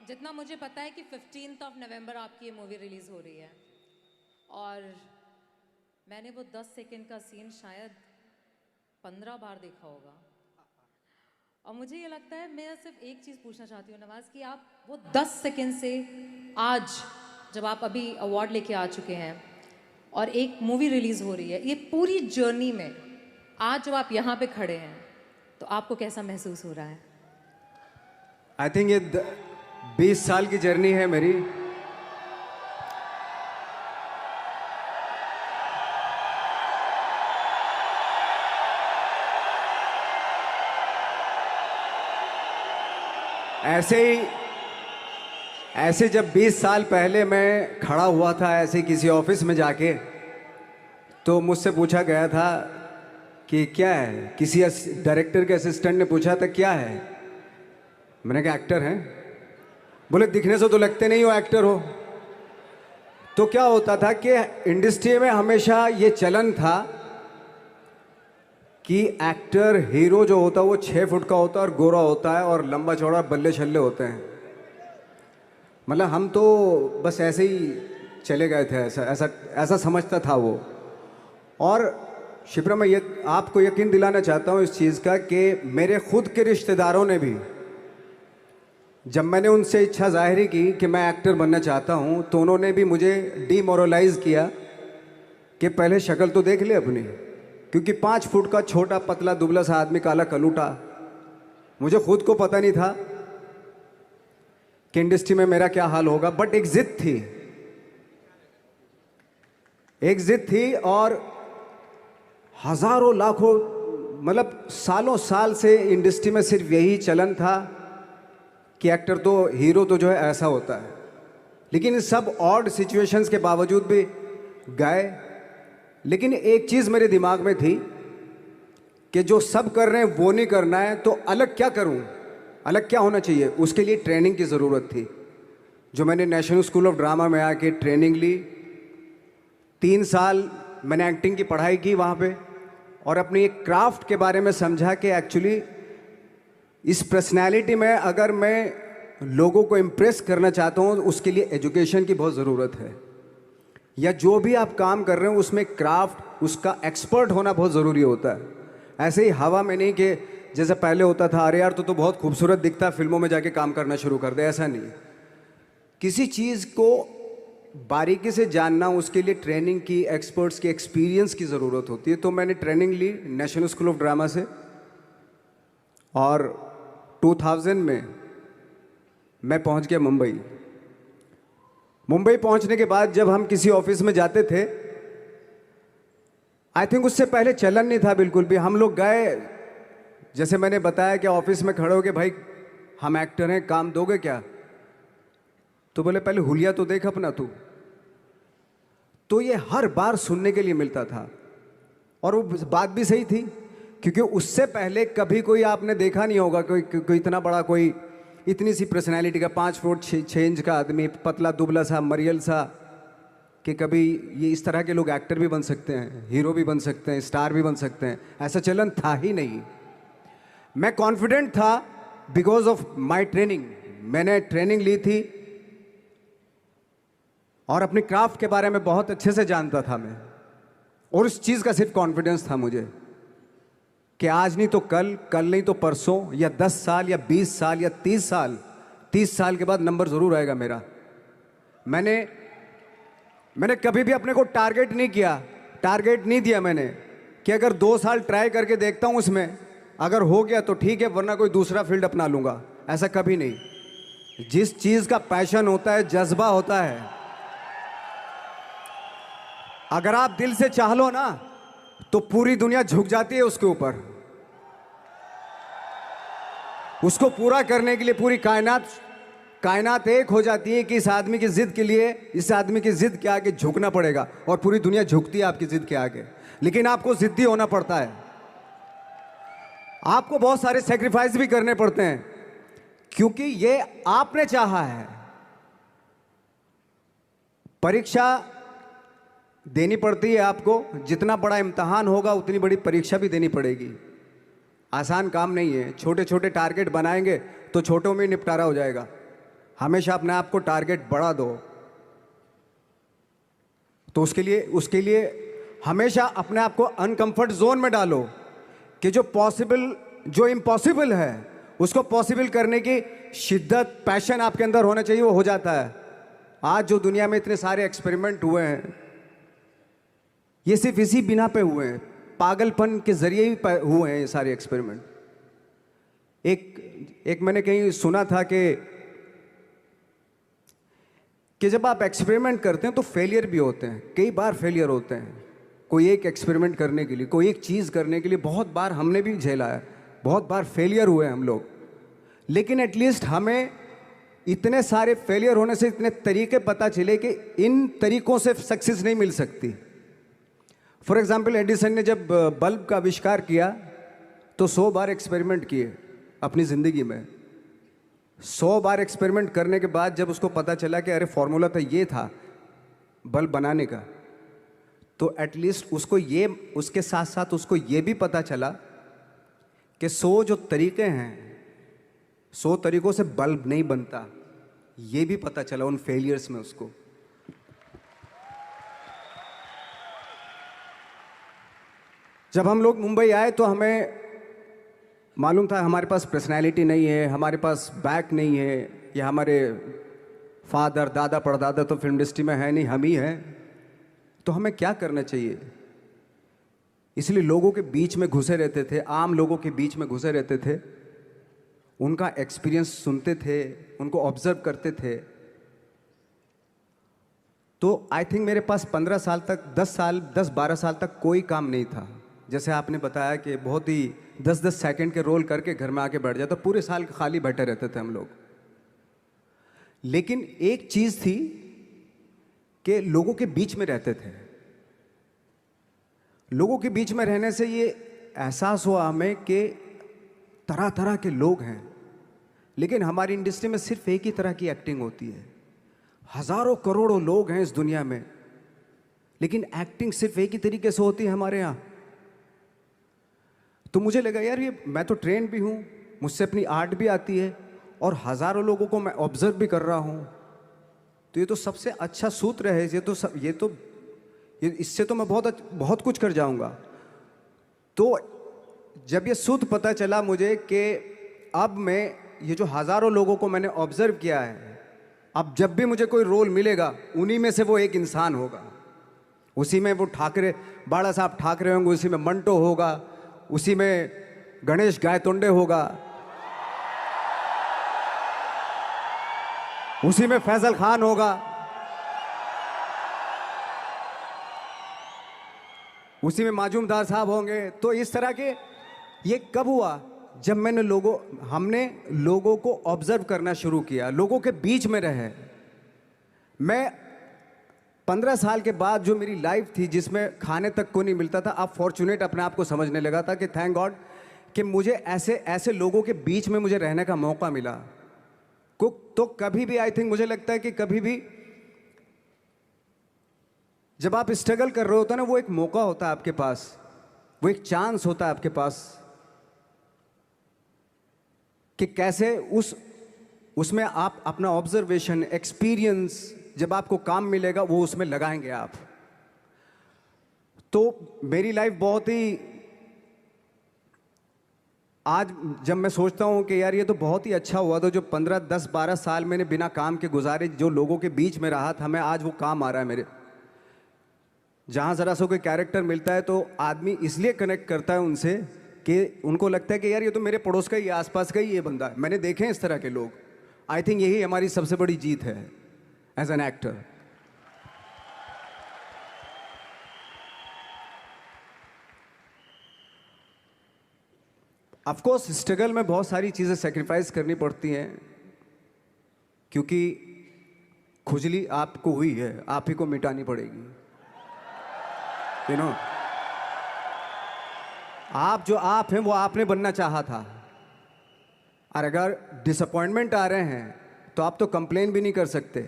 जितना मुझे पता है कि 15 नवंबर आपकी ये मूवी रिलीज हो रही है और मैंने वो 10 सेकंड का सीन शायद 15 बार देखा होगा। और मुझे ये लगता है, मैं सिर्फ एक चीज़ पूछना चाहती हूँ नवाज, कि आप वो 10 सेकंड से आज, जब आप अभी अवार्ड लेके आ चुके हैं और एक मूवी रिलीज हो रही है, ये पूरी जर्नी में आज जब आप यहाँ पे खड़े हैं तो आपको कैसा महसूस हो रहा है? आई थिंक ये 20 साल की जर्नी है मेरी। ऐसे जब 20 साल पहले मैं खड़ा हुआ था ऐसे किसी ऑफिस में जाके, तो मुझसे पूछा गया था कि क्या है, किसी डायरेक्टर के असिस्टेंट ने पूछा था क्या है। मैंने कहा एक्टर हैं। बोले दिखने से तो लगते नहीं हो एक्टर हो। तो क्या होता था कि इंडस्ट्री में हमेशा ये चलन था कि एक्टर हीरो जो होता है वो 6 फुट का होता है और गोरा होता है और लंबा चौड़ा बल्ले छल्ले होते हैं। मतलब हम तो बस ऐसे ही चले गए थे, ऐसा ऐसा ऐसा समझता था वो। और शिप्रा, मैं ये आपको यकीन दिलाना चाहता हूँ इस चीज़ का कि मेरे खुद के रिश्तेदारों ने भी, जब मैंने उनसे इच्छा जाहिर की कि मैं एक्टर बनना चाहता हूँ, तो उन्होंने भी मुझे डीमोरलाइज किया कि पहले शक्ल तो देख ले अपनी, क्योंकि 5 फुट का छोटा पतला दुबला सा आदमी, काला कलूटा। मुझे खुद को पता नहीं था कि इंडस्ट्री में मेरा क्या हाल होगा, बट एक जिद थी और हजारों लाखों, मतलब सालों साल से इंडस्ट्री में सिर्फ यही चलन था कि एक्टर तो, हीरो तो जो है ऐसा होता है। लेकिन इन सब ऑड सिचुएशंस के बावजूद भी गए। लेकिन एक चीज़ मेरे दिमाग में थी कि जो सब कर रहे हैं वो नहीं करना है, तो अलग क्या करूं, अलग क्या होना चाहिए। उसके लिए ट्रेनिंग की ज़रूरत थी, जो मैंने नेशनल स्कूल ऑफ ड्रामा में आके ट्रेनिंग ली। 3 साल मैंने एक्टिंग की पढ़ाई की वहाँ पे, और अपनी एक क्राफ्ट के बारे में समझा कि एक्चुअली इस पर्सनैलिटी में अगर मैं लोगों को इम्प्रेस करना चाहता हूँ, उसके लिए एजुकेशन की बहुत ज़रूरत है। या जो भी आप काम कर रहे हो उसमें क्राफ्ट, उसका एक्सपर्ट होना बहुत ज़रूरी होता है। ऐसे ही हवा में नहीं कि जैसे पहले होता था, अरे यार तो बहुत खूबसूरत दिखता है, फिल्मों में जाके काम करना शुरू कर दे, ऐसा नहीं। किसी चीज़ को बारीकी से जानना, उसके लिए ट्रेनिंग की, एक्सपर्ट्स की, एक्सपीरियंस की ज़रूरत होती है। तो मैंने ट्रेनिंग ली नेशनल स्कूल ऑफ ड्रामा से, और 2000 में मैं पहुंच गया मुंबई। मुंबई पहुंचने के बाद जब हम किसी ऑफिस में जाते थे, आई थिंक उससे पहले चलन नहीं था बिल्कुल भी। हम लोग गए, जैसे मैंने बताया कि ऑफिस में खड़े हो के, भाई हम एक्टर हैं, काम दोगे क्या? तो बोले पहले हुलिया तो देख अपना तू। तो ये हर बार सुनने के लिए मिलता था, और वो बात भी सही थी, क्योंकि उससे पहले कभी कोई आपने देखा नहीं होगा कोई इतना बड़ा, कोई इतनी सी पर्सनैलिटी का 5 फुट 6 इंच का आदमी, पतला दुबला सा मरियल सा, कि कभी ये इस तरह के लोग एक्टर भी बन सकते हैं, हीरो भी बन सकते हैं, स्टार भी बन सकते हैं। ऐसा चलन था ही नहीं। मैं कॉन्फिडेंट था बिकॉज ऑफ माई ट्रेनिंग। मैंने ट्रेनिंग ली थी और अपनी क्राफ्ट के बारे में बहुत अच्छे से जानता था मैं, और उस चीज़ का सिर्फ कॉन्फिडेंस था मुझे कि आज नहीं तो कल, कल नहीं तो परसों, या 10 साल या 20 साल या 30 साल के बाद नंबर ज़रूर आएगा मेरा। मैंने कभी भी अपने को टारगेट नहीं दिया मैंने, कि अगर 2 साल ट्राई करके देखता हूँ, उसमें अगर हो गया तो ठीक है, वरना कोई दूसरा फील्ड अपना लूँगा। ऐसा कभी नहीं। जिस चीज़ का पैशन होता है, जज्बा होता है, अगर आप दिल से चाह लो ना, तो पूरी दुनिया झुक जाती है उसके ऊपर। उसको पूरा करने के लिए पूरी कायनात एक हो जाती है कि इस आदमी की जिद के लिए, इस आदमी की जिद के आगे झुकना पड़ेगा, और पूरी दुनिया झुकती है आपकी जिद के आगे। लेकिन आपको जिद्दी होना पड़ता है, आपको बहुत सारे सेक्रीफाइस भी करने पड़ते हैं, क्योंकि ये आपने चाहा है। परीक्षा देनी पड़ती है आपको, जितना बड़ा इम्तहान होगा उतनी बड़ी परीक्षा भी देनी पड़ेगी। आसान काम नहीं है। छोटे छोटे टारगेट बनाएंगे तो छोटों में निपटारा हो जाएगा। हमेशा अपने आप को टारगेट बढ़ा दो। तो उसके लिए हमेशा अपने आप को अनकंफर्ट जोन में डालो कि जो इम्पॉसिबल है उसको पॉसिबल करने की शिद्दत, पैशन आपके अंदर होना चाहिए, वो हो जाता है। आज जो दुनिया में इतने सारे एक्सपेरिमेंट हुए हैं, ये सिर्फ इसी बिना पे हुए हैं, पागलपन के जरिए ही हुए हैं ये सारे एक्सपेरिमेंट। एक मैंने कहीं सुना था कि जब आप एक्सपेरिमेंट करते हैं तो फेलियर भी होते हैं, कई बार फेलियर होते हैं। कोई एक एक्सपेरिमेंट करने के लिए, कोई एक चीज़ करने के लिए बहुत बार हमने भी झेला है, बहुत बार फेलियर हुए हम लोग। लेकिन एटलीस्ट हमें इतने सारे फेलियर होने से इतने तरीके पता चले कि इन तरीकों से सक्सेस नहीं मिल सकती। फॉर एग्जाम्पल, एडिसन ने जब बल्ब का आविष्कार किया तो 100 बार एक्सपेरिमेंट किए अपनी ज़िंदगी में। 100 बार एक्सपेरिमेंट करने के बाद जब उसको पता चला कि अरे फॉर्मूला तो ये था बल्ब बनाने का, तो एटलीस्ट उसके साथ साथ उसको ये भी पता चला कि 100 जो तरीके हैं, 100 तरीकों से बल्ब नहीं बनता, ये भी पता चला उन फेलियर्स में उसको। जब हम लोग मुंबई आए तो हमें मालूम था हमारे पास पर्सनैलिटी नहीं है, हमारे पास बैक नहीं है, या हमारे फादर, दादा, परदादा तो फिल्म इंडस्ट्री में है नहीं, हम ही हैं। तो हमें क्या करना चाहिए? इसलिए लोगों के बीच में घुसे रहते थे, आम लोगों के बीच में घुसे रहते थे, उनका एक्सपीरियंस सुनते थे, उनको ऑब्जर्व करते थे। तो आई थिंक मेरे पास 15 साल तक, 10-12 साल तक कोई काम नहीं था। जैसे आपने बताया कि बहुत ही 10-10 सेकंड के रोल करके घर में आके बैठ जाता, पूरे साल खाली बैठे रहते थे हम लोग। लेकिन एक चीज़ थी कि लोगों के बीच में रहते थे। लोगों के बीच में रहने से ये एहसास हुआ हमें कि तरह तरह के लोग हैं, लेकिन हमारी इंडस्ट्री में सिर्फ एक ही तरह की एक्टिंग होती है। हजारों करोड़ों लोग हैं इस दुनिया में, लेकिन एक्टिंग सिर्फ एक ही तरीके से होती है हमारे यहाँ। तो मुझे लगा यार, ये मैं तो ट्रेन भी हूँ, मुझसे अपनी आर्ट भी आती है, और हजारों लोगों को मैं ऑब्जर्व भी कर रहा हूँ। तो ये तो सबसे अच्छा सूत्र है, इससे तो मैं बहुत कुछ कर जाऊंगा। तो जब ये सूत्र पता चला मुझे कि अब मैं ये जो हजारों लोगों को मैंने ऑब्जर्व किया है, अब जब भी मुझे कोई रोल मिलेगा उन्हीं में से वो एक इंसान होगा। उसी में वो बाला साहब ठाकरे होंगे, उसी में मंटो होगा, उसी में गणेश गायतोंडे होगा, उसी में फैजल खान होगा, उसी में माजूमदार साहब होंगे। तो इस तरह के, ये कब हुआ? जब हमने लोगों को ऑब्जर्व करना शुरू किया, लोगों के बीच में रहे। मैं 15 साल के बाद जो मेरी लाइफ थी, जिसमें खाने तक को नहीं मिलता था, अब फॉर्चुनेट अपने आप को समझने लगा था कि थैंक गॉड कि मुझे ऐसे लोगों के बीच में मुझे रहने का मौका मिला। तो कभी भी, आई थिंक मुझे लगता है कि कभी भी जब आप स्ट्रगल कर रहे होते हैं ना, वो एक मौका होता है आपके पास, वो एक चांस होता है आपके पास कि कैसे उसमें आप अपना ऑब्जर्वेशन, एक्सपीरियंस, जब आपको काम मिलेगा वो उसमें लगाएंगे आप। तो मेरी लाइफ बहुत ही, आज जब मैं सोचता हूँ कि यार ये तो बहुत ही अच्छा हुआ, तो जो 15, 10, 12 साल मैंने बिना काम के गुजारे, जो लोगों के बीच में रहा था मैं, आज वो काम आ रहा है मेरे। जहाँ ज़रा सा कोई कैरेक्टर मिलता है तो आदमी इसलिए कनेक्ट करता है उनसे कि उनको लगता है कि यार ये तो मेरे पड़ोस का ही, आसपास का ही ये बंदा है। मैंने देखे हैं इस तरह के लोग। आई थिंक यही हमारी सबसे बड़ी जीत है as an actor. Of course struggle में बहुत सारी चीज़ें सेक्रीफाइस करनी पड़ती हैं, क्योंकि खुजली आपको हुई है, आप ही को मिटानी पड़ेगी। यू नो, आप जो आप हैं वो आपने बनना चाहा था, और अगर डिसअपॉइंटमेंट आ रहे हैं तो आप तो कंप्लेन भी नहीं कर सकते,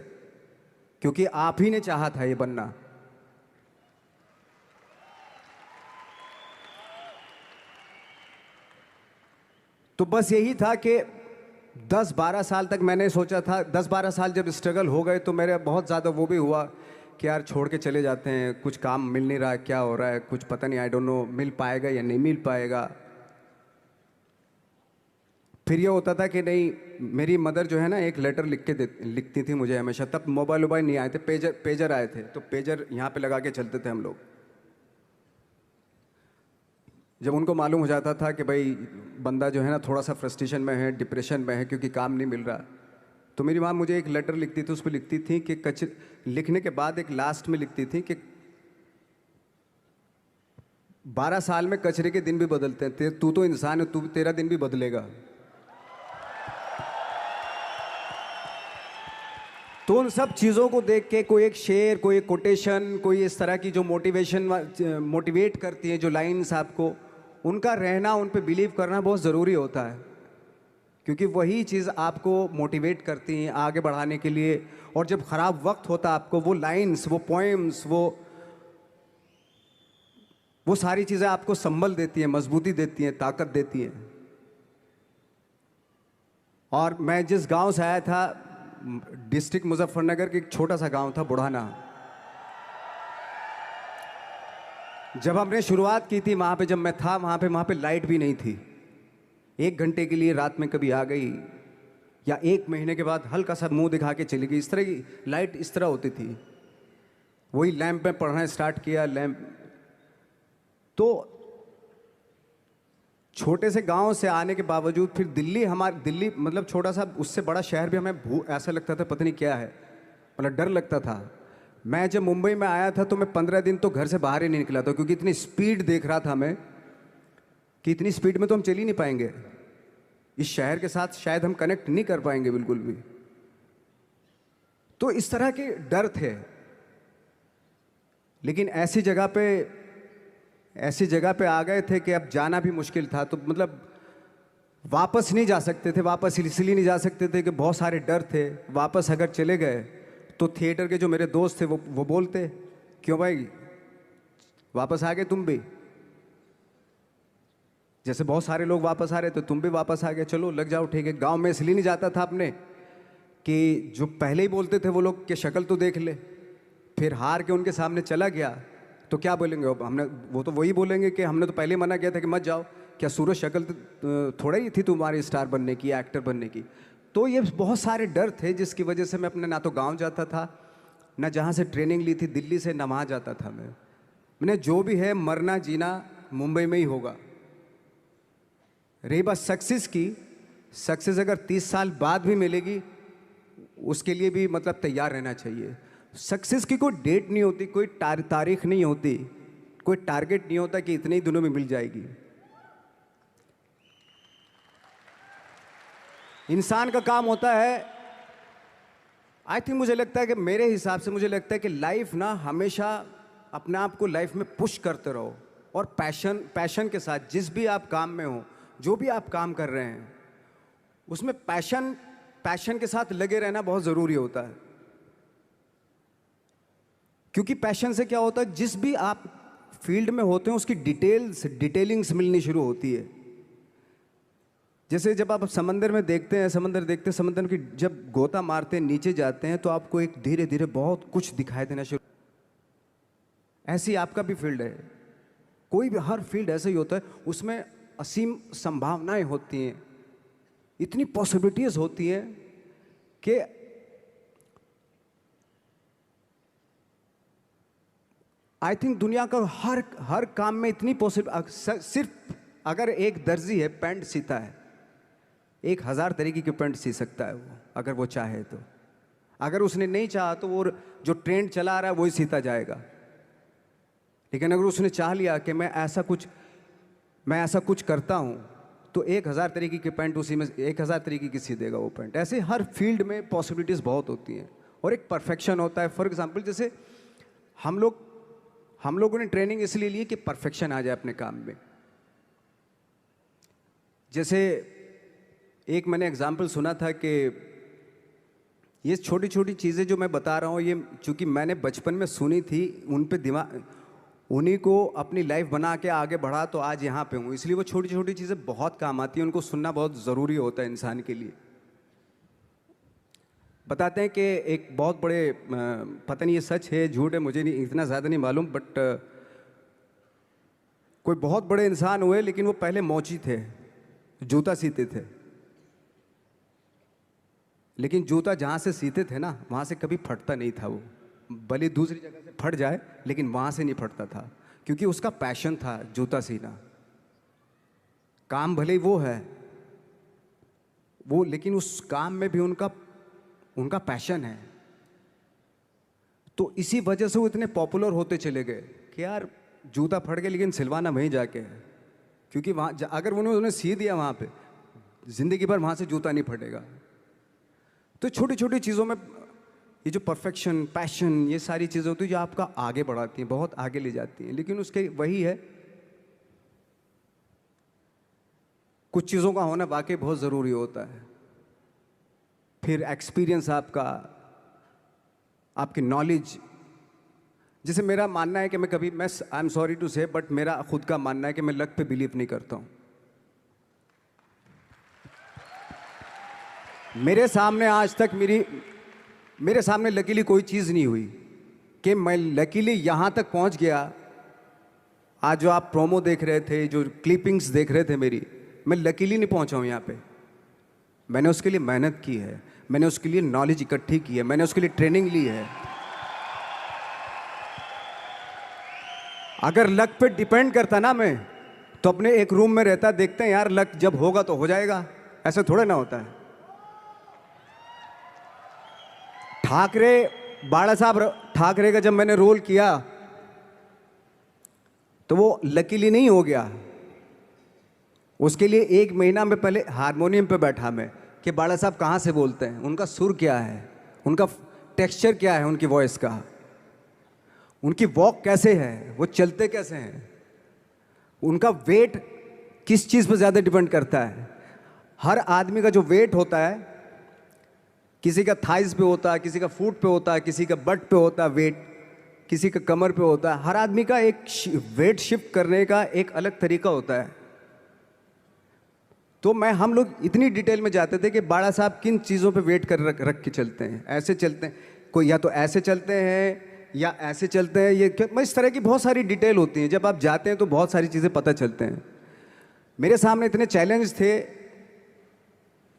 क्योंकि आप ही ने चाहा था ये बनना। तो बस यही था कि 10-12 साल तक मैंने सोचा था, 10-12 साल जब स्ट्रगल हो गए तो मेरे बहुत ज़्यादा वो भी हुआ कि यार छोड़ के चले जाते हैं, कुछ काम मिल नहीं रहा है, क्या हो रहा है, कुछ पता नहीं, आई डोंट नो मिल पाएगा या नहीं मिल पाएगा। फिर ये होता था कि नहीं, मेरी मदर जो है ना एक लेटर लिखती थी मुझे हमेशा। तब मोबाइल वोबाइल नहीं आए थे, पेजर आए थे, तो पेजर यहाँ पे लगा के चलते थे हम लोग। जब उनको मालूम हो जाता था कि भाई बंदा जो है ना थोड़ा सा फ्रस्ट्रेशन में है, डिप्रेशन में है क्योंकि काम नहीं मिल रहा, तो मेरी माँ मुझे एक लेटर लिखती थी। उस पर लिखती थी कि लिखने के बाद एक लास्ट में लिखती थी कि 12 साल में कचरे के दिन भी बदलते हैं, तू तो इंसान है, तेरा दिन भी बदलेगा। तो उन सब चीज़ों को देख के कोई एक शेर, कोई एक कोटेशन, कोई इस तरह की जो मोटिवेट करती है, जो लाइंस आपको, उनका रहना, उन पे बिलीव करना बहुत ज़रूरी होता है, क्योंकि वही चीज़ आपको मोटिवेट करती हैं आगे बढ़ाने के लिए। और जब ख़राब वक्त होता है आपको, वो लाइंस, वो पोएम्स, वो सारी चीज़ें आपको संबल देती हैं, मजबूती देती हैं, ताकत देती हैं। और मैं जिस गांव से आया था, डिस्ट्रिक्ट मुजफ्फरनगर के एक छोटा सा गांव था बुढ़ाना। जब हमने शुरुआत की थी वहाँ पे, जब मैं था वहाँ पे लाइट भी नहीं थी। 1 घंटे के लिए रात में कभी आ गई, या 1 महीने के बाद हल्का सा मुंह दिखा के चली गई। इस तरह की लाइट इस तरह होती थी। वही लैंप में पढ़ना स्टार्ट किया, लैंप। तो छोटे से गांव से आने के बावजूद फिर दिल्ली मतलब छोटा सा, उससे बड़ा शहर भी हमें ऐसा लगता था पता नहीं क्या है, मतलब डर लगता था। मैं जब मुंबई में आया था तो मैं 15 दिन तो घर से बाहर ही नहीं निकला था, क्योंकि इतनी स्पीड देख रहा था मैं कि इतनी स्पीड में तो हम चल ही नहीं पाएंगे, इस शहर के साथ शायद हम कनेक्ट नहीं कर पाएंगे बिल्कुल भी। तो इस तरह के डर थे। लेकिन ऐसी जगह पे आ गए थे कि अब जाना भी मुश्किल था। तो मतलब वापस नहीं जा सकते थे, वापस इसलिए नहीं जा सकते थे कि बहुत सारे डर थे। वापस अगर चले गए तो थिएटर के जो मेरे दोस्त थे वो बोलते, क्यों भाई वापस आ गए तुम भी, जैसे बहुत सारे लोग वापस आ रहे थे तुम भी वापस आ गए, चलो लग जाओ ठीक है। गांव में इसलिए नहीं जाता था अपने कि जो पहले ही बोलते थे वो लोग कि शक्ल तो देख ले, फिर हार के उनके सामने चला गया तो क्या बोलेंगे वो तो वही बोलेंगे कि हमने तो पहले ही मना किया था कि मत जाओ, क्या सूरज शक्ल थोड़ा ही थी तुम्हारी स्टार बनने की, एक्टर बनने की। तो ये बहुत सारे डर थे जिसकी वजह से मैं अपने ना तो गांव जाता था, ना जहाँ से ट्रेनिंग ली थी दिल्ली से, ना वहाँ जाता था। मैंने जो भी है मरना जीना मुंबई में ही होगा। रही बात सक्सेस की, सक्सेस अगर 30 साल बाद भी मिलेगी उसके लिए भी मतलब तैयार रहना चाहिए। सक्सेस की कोई डेट नहीं होती, कोई तारीख नहीं होती, कोई टारगेट नहीं होता कि इतने ही दिनों में मिल जाएगी। इंसान का काम होता है, आई थिंक मुझे लगता है कि मेरे हिसाब से मुझे लगता है कि लाइफ ना हमेशा अपने आप को लाइफ में पुश करते रहो, और पैशन के साथ जिस भी आप काम में हो, जो भी आप काम कर रहे हैं उसमें पैशन के साथ लगे रहना बहुत ज़रूरी होता है। क्योंकि पैशन से क्या होता है, जिस भी आप फील्ड में होते हैं उसकी डिटेलिंग्स मिलनी शुरू होती है। जैसे जब आप समंदर में देखते हैं, समंदर की जब गोता मारते हैं, नीचे जाते हैं तो आपको एक धीरे धीरे बहुत कुछ दिखाई देना शुरू। ऐसी आपका भी फील्ड है, कोई भी हर फील्ड ऐसा ही होता है, उसमें असीम संभावनाएं होती हैं, इतनी पॉसिबिलिटीज होती हैं कि आई थिंक दुनिया का हर काम में इतनी सिर्फ अगर एक दर्जी है पैंट सीता है, 1000 तरीके की पैंट सी सकता है वो, अगर वो चाहे तो। अगर उसने नहीं चाहा तो वो जो ट्रेंड चला रहा है वही सीता जाएगा। लेकिन अगर उसने चाह लिया कि मैं ऐसा कुछ करता हूँ, तो 1000 तरीके की पैंट उसी में 1000 तरीके की सी देगा वो पैंट। ऐसे हर फील्ड में पॉसिबिलिटीज़ बहुत होती हैं, और एक परफेक्शन होता है। फॉर एग्जाम्पल जैसे हम लोगों ने ट्रेनिंग इसलिए ली कि परफेक्शन आ जाए अपने काम में। जैसे एक मैंने एग्जाम्पल सुना था कि ये छोटी छोटी चीज़ें जो मैं बता रहा हूँ, ये चूँकि मैंने बचपन में सुनी थी, उन्हीं को अपनी लाइफ बना के आगे बढ़ा तो आज यहाँ पे हूँ। इसलिए वो छोटी छोटी चीज़ें बहुत काम आती हैं, उनको सुनना बहुत ज़रूरी होता है इंसान के लिए। बताते हैं कि एक बहुत बड़े पता नहीं ये सच है झूठ है, मुझे नहीं इतना ज़्यादा नहीं मालूम, बट कोई बहुत बड़े इंसान हुए लेकिन वो पहले मोची थे, जूता सीते थे। लेकिन जूता जहाँ से सीते थे ना वहाँ से कभी फटता नहीं था वो, भले दूसरी जगह से फट जाए लेकिन वहाँ से नहीं फटता था, क्योंकि उसका पैशन था जूता सीना। काम भले ही वो है वो, लेकिन उस काम में भी उनका उनका पैशन है। तो इसी वजह से वो इतने पॉपुलर होते चले गए कि यार जूता फट गया लेकिन सिलवाना वहीं जाके है, क्योंकि वहाँ अगर उन्होंने सी दिया वहाँ पे ज़िंदगी भर वहाँ से जूता नहीं फटेगा। तो छोटी छोटी चीज़ों में ये जो परफेक्शन, पैशन, ये सारी चीज़ें होती हैं जो आपका आगे बढ़ाती हैं, बहुत आगे ले जाती हैं। लेकिन उसके वही है, कुछ चीज़ों का होना वाकई बहुत ज़रूरी होता है। फिर एक्सपीरियंस आपका, आपकी नॉलेज। जैसे मेरा मानना है कि मैं कभी, मैं आई एम सॉरी टू से, बट मेरा खुद का मानना है कि मैं लक पे बिलीव नहीं करता हूँ। मेरे सामने आज तक मेरे सामने लकीली कोई चीज़ नहीं हुई कि मैं लकीली यहाँ तक पहुँच गया। आज जो आप प्रोमो देख रहे थे, जो क्लिपिंग्स देख रहे थे मेरी, मैं लकीली नहीं पहुँचा हूँ यहाँ पे। मैंने उसके लिए मेहनत की है, मैंने उसके लिए नॉलेज इकट्ठी की है, मैंने उसके लिए ट्रेनिंग ली है। अगर लक पे डिपेंड करता ना मैं, तो अपने एक रूम में रहता, देखते हैं यार लक जब होगा तो हो जाएगा, ऐसे थोड़े ना होता है। बाला साहब ठाकरे का जब मैंने रोल किया तो वो लकीली नहीं हो गया। उसके लिए 1 महीना में पहले हारमोनियम पे बैठा मैं कि बाला साहब कहाँ से बोलते हैं, उनका सुर क्या है, उनका टेक्सचर क्या है, उनकी वॉइस का, उनकी वॉक कैसे है, वो चलते कैसे हैं, उनका वेट किस चीज़ पर ज़्यादा डिपेंड करता है। हर आदमी का जो वेट होता है, किसी का थाइस पे होता है, किसी का फुट पे होता है, किसी का बट पे होता है वेट, किसी का कमर पे होता है। हर आदमी का एक वेट शिफ्ट करने का एक अलग तरीका होता है। तो हम लोग इतनी डिटेल में जाते थे कि बाला साहब किन चीज़ों पे वेट कर रख के चलते हैं, ऐसे चलते हैं, कोई या तो ऐसे चलते हैं या ऐसे चलते हैं, ये क्या, इस तरह की बहुत सारी डिटेल होती हैं। जब आप जाते हैं तो बहुत सारी चीज़ें पता चलते हैं। मेरे सामने इतने चैलेंज थे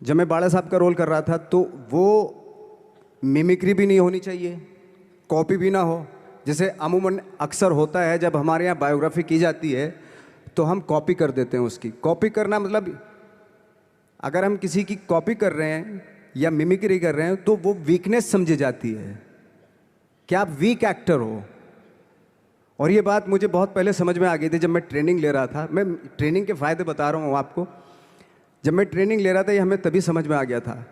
जब मैं बाला साहब का रोल कर रहा था, तो वो मिमिक्री भी नहीं होनी चाहिए, कॉपी भी ना हो। जैसे अमूमन अक्सर होता है जब हमारे यहाँ बायोग्राफी की जाती है तो हम कॉपी कर देते हैं उसकी। कॉपी करना मतलब अगर हम किसी की कॉपी कर रहे हैं या मिमिक्री कर रहे हैं तो वो वीकनेस समझी जाती है कि आप वीक एक्टर हो। और ये बात मुझे बहुत पहले समझ में आ गई थी जब मैं ट्रेनिंग ले रहा था। मैं ट्रेनिंग के फ़ायदे बता रहा हूँ आपको। जब मैं ट्रेनिंग ले रहा था ये हमें तभी समझ में आ गया था।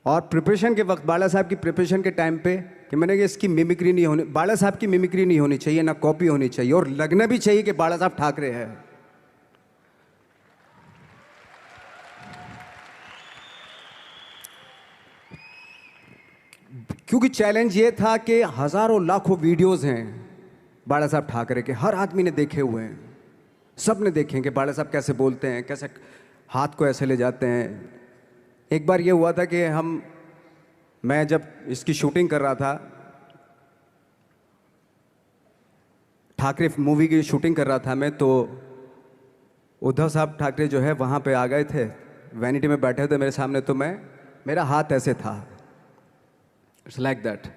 और प्रिपरेशन के वक्त, बाला साहब की प्रिपरेशन के टाइम पे, कि मैंने कहा इसकी मिमिक्री नहीं होनी, बाला साहब की मिमिक्री नहीं होनी चाहिए, ना कॉपी होनी चाहिए, और लगना भी चाहिए कि बाला साहब ठाकरे है। क्योंकि चैलेंज ये था कि हज़ारों लाखों वीडियोस हैं बाला साहब ठाकरे के, हर आदमी ने देखे हुए हैं, सब ने देखे कि बाला साहब कैसे बोलते हैं, कैसे हाथ को ऐसे ले जाते हैं। एक बार ये हुआ था कि मैं जब इसकी शूटिंग कर रहा था, ठाकरे मूवी की शूटिंग कर रहा था मैं, तो उद्धव साहब ठाकरे जो है वहाँ पे आ गए थे, वैनिटी में बैठे थे मेरे सामने। तो मेरा हाथ ऐसे था, इट्स लाइक दैट।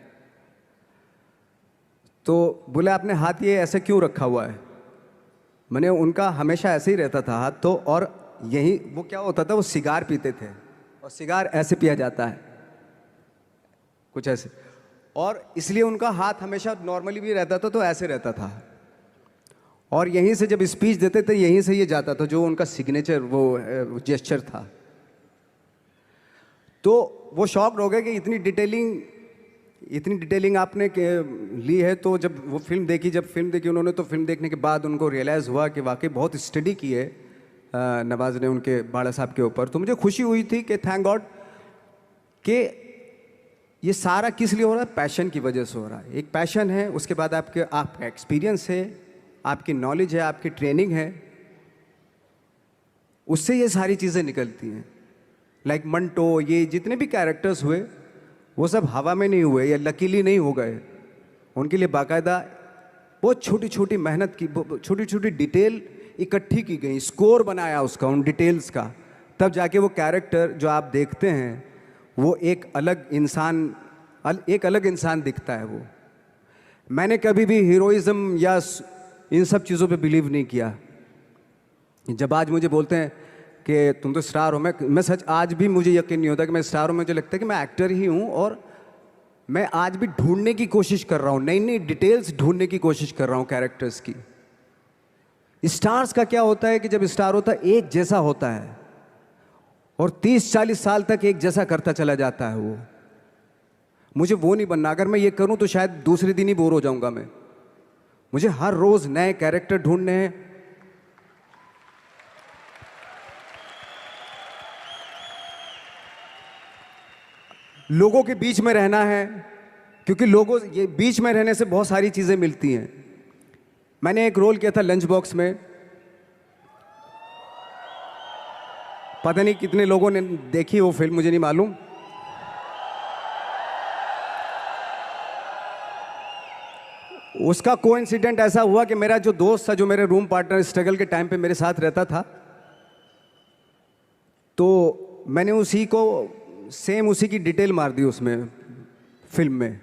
तो बोले आपने हाथ ये ऐसे क्यों रखा हुआ है? मैंने उनका हमेशा ऐसे ही रहता था हाथ। तो और यही वो क्या होता था, वो सिगार पीते थे और सिगार ऐसे पिया जाता है कुछ ऐसे, और इसलिए उनका हाथ हमेशा नॉर्मली भी रहता था तो ऐसे रहता था। और यहीं से जब स्पीच देते थे यहीं से ये जाता था, जो उनका सिग्नेचर वो जेस्चर था। तो वो शॉक्ड हो गए कि इतनी डिटेलिंग आपने ली है। तो जब फिल्म देखी उन्होंने, तो फिल्म देखने के बाद उनको रियलाइज़ हुआ कि वाकई बहुत स्टडी की है नवाज ने उनके बाला साहब के ऊपर। तो मुझे खुशी हुई थी कि थैंक गॉड कि ये सारा किस लिए हो रहा है, पैशन की वजह से हो रहा है। एक पैशन है, उसके बाद आपका एक्सपीरियंस है, आपकी नॉलेज है, आपकी ट्रेनिंग है, उससे ये सारी चीज़ें निकलती हैं। लाइक मंटो, ये जितने भी कैरेक्टर्स हुए वो सब हवा में नहीं हुए या लकीली नहीं हो गए। उनके लिए बाकायदा बहुत छोटी छोटी मेहनत की, छोटी छोटी डिटेल इकट्ठी की गई, स्कोर बनाया उसका, उन डिटेल्स का, तब जाके वो कैरेक्टर जो आप देखते हैं वो एक अलग इंसान दिखता है वो। मैंने कभी भी हीरोइज्म या इन सब चीज़ों पे बिलीव नहीं किया। जब आज मुझे बोलते हैं कि तुम तो स्टार हो, मैं सच आज भी मुझे यकीन नहीं होता कि मैं स्टार हूँ। मुझे लगता है कि मैं एक्टर ही हूँ और मैं आज भी ढूंढने की कोशिश कर रहा हूँ, नई नई डिटेल्स ढूंढने की कोशिश कर रहा हूँ कैरेक्टर्स की। स्टार्स का क्या होता है कि जब स्टार होता है एक जैसा होता है और 30-40 साल तक एक जैसा करता चला जाता है वो। मुझे वो नहीं बनना। अगर मैं ये करूं तो शायद दूसरे दिन ही बोर हो जाऊंगा मैं। मुझे हर रोज नए कैरेक्टर ढूंढने हैं। लोगों के बीच में रहना है, क्योंकि लोगों ये बीच में रहने से बहुत सारी चीजें मिलती हैं। मैंने एक रोल किया था लंच बॉक्स में, पता नहीं कितने लोगों ने देखी वो फिल्म, मुझे नहीं मालूम। उसका कोइंसिडेंट ऐसा हुआ कि मेरा जो दोस्त था, जो मेरे रूम पार्टनर स्ट्रगल के टाइम पे मेरे साथ रहता था, तो मैंने उसी को सेम उसी की डिटेल मार दी उसमें फिल्म में।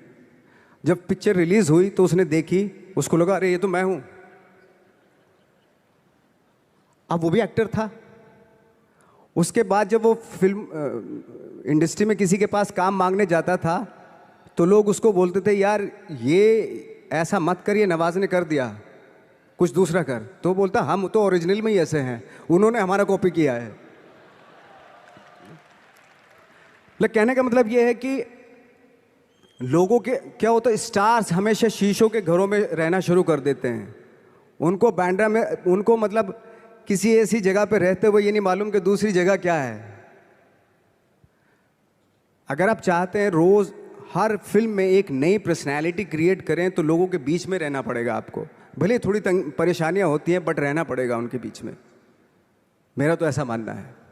जब पिक्चर रिलीज हुई तो उसने देखी, उसको लगा अरे ये तो मैं हूं। अब वो भी एक्टर था। उसके बाद जब वो फिल्म इंडस्ट्री में किसी के पास काम मांगने जाता था तो लोग उसको बोलते थे यार ये ऐसा मत कर, ये नवाज ने कर दिया, कुछ दूसरा कर। तो बोलता हम तो ओरिजिनल में ही ऐसे हैं, उन्होंने हमारा कॉपी किया है। मतलब कहने का मतलब ये है कि लोगों के क्या होता है, स्टार्स हमेशा शीशों के घरों में रहना शुरू कर देते हैं। उनको बैंड्रा में, उनको मतलब किसी ऐसी जगह पे रहते हुए ये नहीं मालूम कि दूसरी जगह क्या है। अगर आप चाहते हैं रोज हर फिल्म में एक नई पर्सनैलिटी क्रिएट करें तो लोगों के बीच में रहना पड़ेगा आपको। भले थोड़ी परेशानियां होती हैं बट रहना पड़ेगा उनके बीच में। मेरा तो ऐसा मानना है।